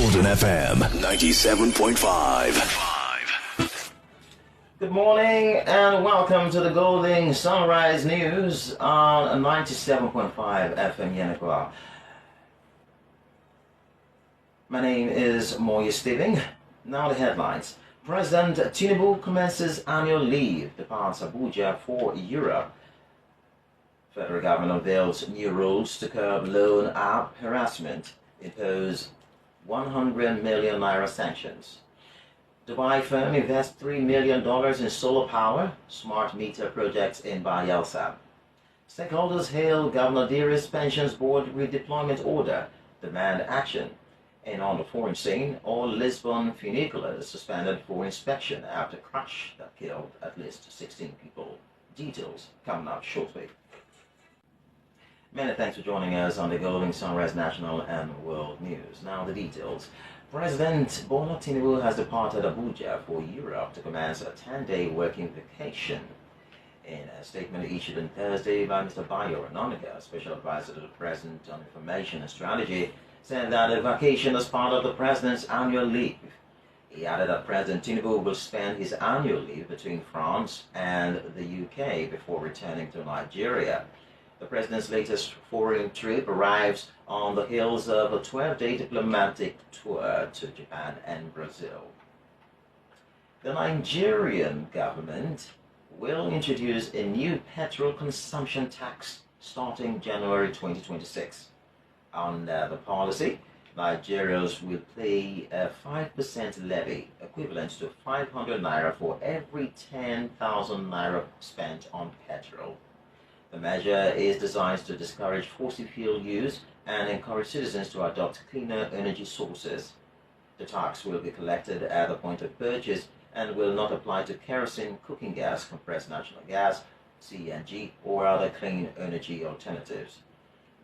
Golden FM 97.5. Good morning and welcome to the Golden Sunrise News on 97.5 FM Yenagua. My name is Moye Stephen. Now the headlines. President Tinubu commences annual leave, departs Abuja for Europe. Federal government unveils new rules to curb loan app harassment, impose 100 million naira sanctions. Dubai firm invests $3 million in solar power, smart meter projects in Bayelsa. Stakeholders hail Governor Diri's pensions board redeployment order, demand action. And on the foreign scene, all Lisbon funiculars suspended for inspection after crash that killed at least 16 people. Details coming up shortly. Many thanks for joining us on the Golden Sunrise National and World News. Now the details. President Bola Tinubu has departed Abuja for Europe to commence a 10-day working vacation. In a statement issued on Thursday by Mr. Bayo Onanuga, Special Advisor to the President on Information and Strategy, said that the vacation is part of the President's annual leave. He added that President Tinubu will spend his annual leave between France and the UK before returning to Nigeria. The President's latest foreign trip arrives on the heels of a 12-day diplomatic tour to Japan and Brazil. The Nigerian government will introduce a new petrol consumption tax starting January 2026. Under the policy, Nigerians will pay a 5% levy, equivalent to 500 naira for every 10,000 naira spent on petrol. The measure is designed to discourage fossil fuel use and encourage citizens to adopt cleaner energy sources. The tax will be collected at the point of purchase and will not apply to kerosene, cooking gas, compressed natural gas, CNG, or other clean energy alternatives.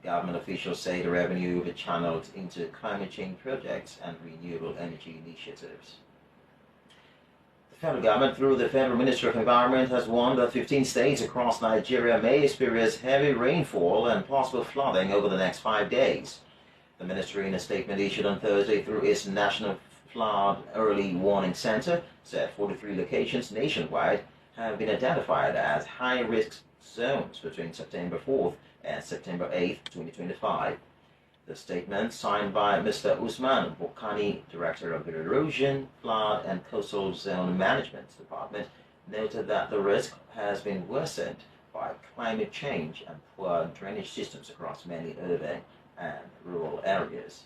Government officials say the revenue will be channeled into climate change projects and renewable energy initiatives. The federal government, through the Federal Ministry of Environment, has warned that 15 states across Nigeria may experience heavy rainfall and possible flooding over the next 5 days. The ministry, in a statement issued on Thursday through its National Flood Early Warning Center, said 43 locations nationwide have been identified as high-risk zones between September 4th and September 8th, 2025. The statement, signed by Mr. Usman Bokani, Director of the Erosion, Flood and Coastal Zone Management Department, noted that the risk has been worsened by climate change and poor drainage systems across many urban and rural areas.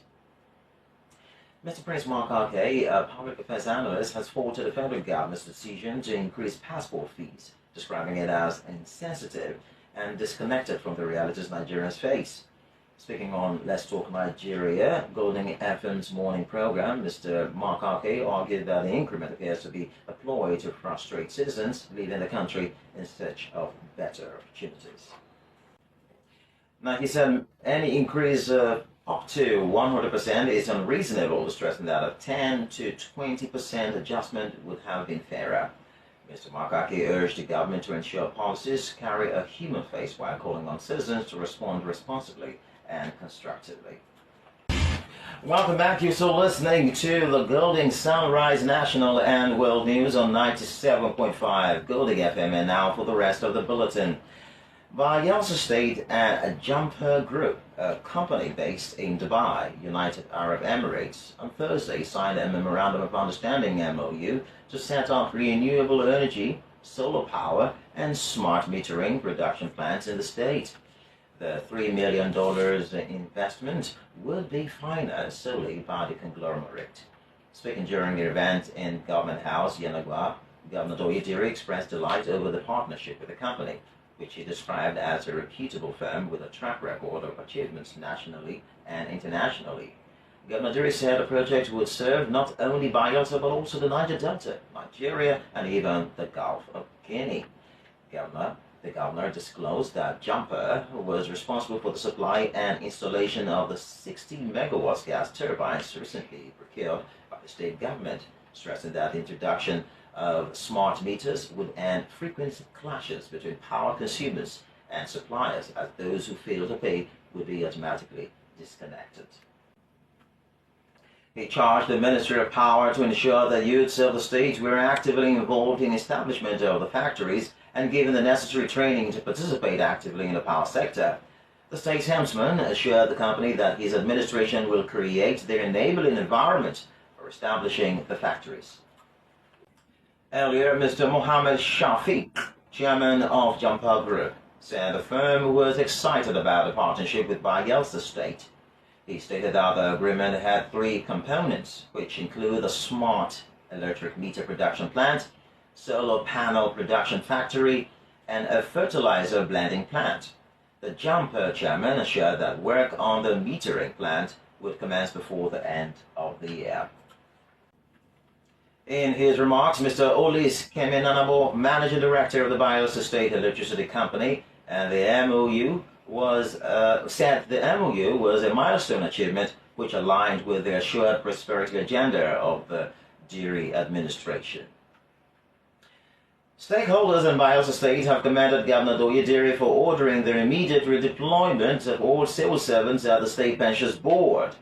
Mr. Prince Mark Ake, a public affairs analyst, has faulted the federal government's decision to increase passport fees, describing it as insensitive and disconnected from the realities Nigerians face. Speaking on Let's Talk Nigeria, Golden FM's morning program, Mr. Mark Ake argued that the increment appears to be a ploy to frustrate citizens leaving the country in search of better opportunities. Now, he said any increase up to 100% is unreasonable, stressing that a 10 to 20% adjustment would have been fairer. Mr. Makaki urged the government to ensure policies carry a human face while calling on citizens to respond responsibly and constructively. Welcome back. You're still listening to the Golden Sunrise National and World News on 97.5 Golden FM, and now for the rest of the bulletin. Bayelsa State and a Jumper Group, a company based in Dubai, United Arab Emirates, on Thursday signed a Memorandum of Understanding MOU to set up renewable energy, solar power, and smart metering production plants in the state. The $3 million investment would be financed solely by the conglomerate. Speaking during the event in Government House, Yenagua, Governor Moye Stephen expressed delight over the partnership with the company, which he described as a reputable firm with a track record of achievements nationally and internationally. Governor Diri said the project would serve not only Bayelsa but also the Niger Delta, Nigeria, and even the Gulf of Guinea. The governor disclosed that Jumper was responsible for the supply and installation of the 60 megawatts gas turbines recently procured by the state government, stressing that the introduction of smart meters would end frequent clashes between power consumers and suppliers, as those who fail to pay would be automatically disconnected. He charged the Ministry of Power to ensure that youths of the state were actively involved in establishment of the factories and given the necessary training to participate actively in the power sector. The state's helmsman assured the company that his administration will create the enabling environment for establishing the factories. Earlier, Mr. Mohammed Shafiq, chairman of Jumper Group, said the firm was excited about the partnership with Bayelsa State. He stated that the agreement had three components, which include a smart electric meter production plant, solar panel production factory, and a fertilizer blending plant. The Jumper chairman assured that work on the metering plant would commence before the end of the year. In his remarks, Mr. Olis Kemenanabo, managing director of the Bayelsa State Electricity Company, and the MOU said the MOU was a milestone achievement which aligned with the assured prosperity agenda of the Diri administration. Stakeholders in Bayelsa State have commended Governor Doye Diri for ordering the immediate redeployment of all civil servants at the State Pensions Board.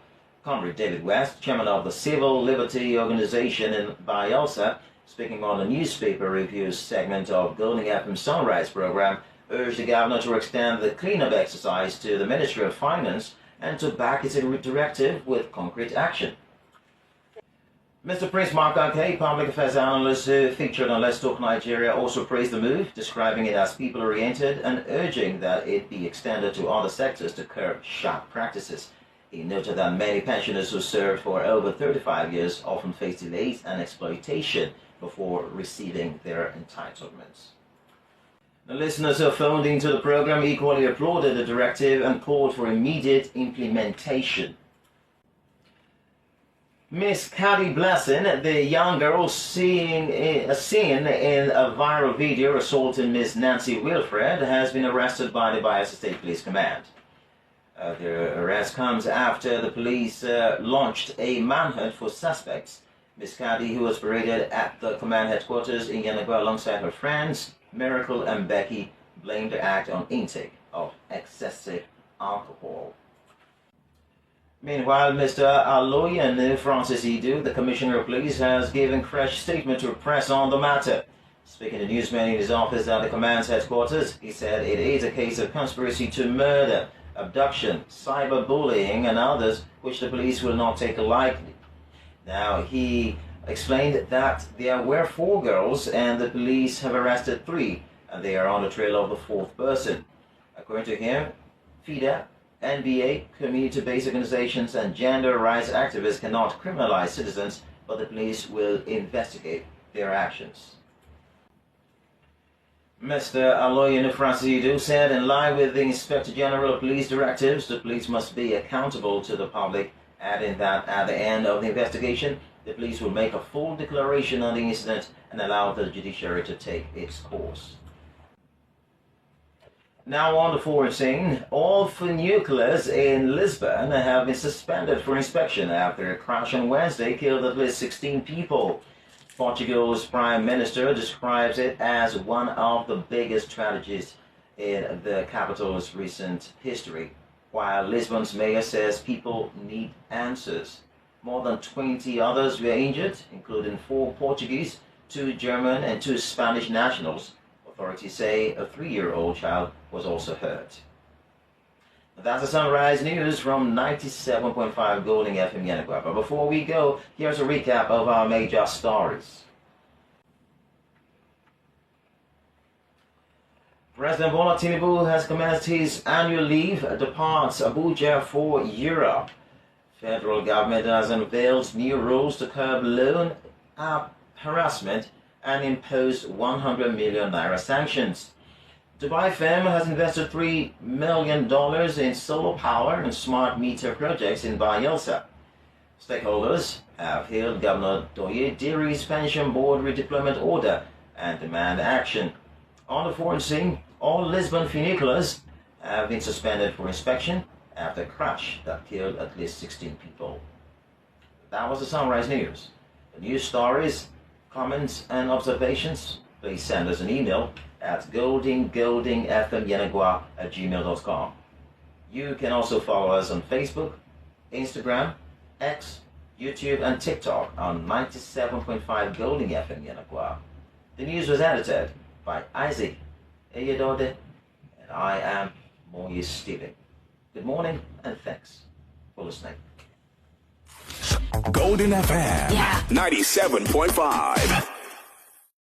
Comrade David West, chairman of the Civil Liberty Organization in Bayelsa, speaking on the newspaper reviews segment of Golden FM Sunrise program, urged the governor to extend the cleanup exercise to the Ministry of Finance and to back its directive with concrete action. Mr. Prince Mark Ake, public affairs analyst who featured on Let's Talk Nigeria, also praised the move, describing it as people-oriented and urging that it be extended to other sectors to curb sharp practices. He noted that many pensioners who served for over 35 years often face delays and exploitation before receiving their entitlements. The listeners who phoned into the program equally applauded the directive and called for immediate implementation. Miss Caddy Blessing, the young girl seen in a viral video assaulting Miss Nancy Wilfred, has been arrested by the Bayelsa State Police Command. The arrest comes after the police launched a manhunt for suspects. Miss Caddy, who was paraded at the command headquarters in Yanagwa alongside her friends, Miracle and Becky, blamed the act on intake of excessive alcohol. Meanwhile, Mr. Aloyan Francis Idu, the Commissioner of Police, has given fresh statement to press on the matter. Speaking to newsmen in his office at the command's headquarters, he said it is a case of conspiracy to murder, abduction, cyberbullying, and others which the police will not take lightly. Now, he explained that there were 4 girls and the police have arrested 3, and they are on the trail of the 4th person. According to him, FIDA, NBA, community-based organizations, and gender rights activists cannot criminalize citizens, but the police will investigate their actions. Mr. Aloyan Francis said, in line with the Inspector General of Police directives, the police must be accountable to the public, adding that at the end of the investigation, the police will make a full declaration on the incident and allow the judiciary to take its course. Now on the foreign scene, all funiculars in Lisbon have been suspended for inspection after a crash on Wednesday killed at least 16 people. Portugal's Prime Minister describes it as one of the biggest tragedies in the capital's recent history, while Lisbon's mayor says people need answers. More than 20 others were injured, including 4 Portuguese, 2 German, and 2 Spanish nationals. Authorities say a 3-year-old child was also hurt. That's the Sunrise News from 97.5 Golden FM Yanagwa. But before we go, here's a recap of our major stories. President Bola Tinubu has commenced his annual leave, departs Abuja for Europe. Federal government has unveiled new rules to curb loan app harassment and impose 100 million naira sanctions. Dubai firm has invested $3 million in solar power and smart meter projects in Bayelsa. Stakeholders have hailed Governor Doye Diri's pension board redeployment order and demand action. On the foreign scene, all Lisbon funiculars have been suspended for inspection after a crash that killed at least 16 people. That was the Sunrise News. For news stories, comments, and observations, please send us an email at goldingfmyanagwa@gmail.com. You can also follow us on Facebook, Instagram, X, YouTube, and TikTok on 97.5 Golden FM Yanakwa. The news was edited by Isaac Eyedode, and I am Moye Stephen. Good morning, and thanks for listening. Golden FM 97.5.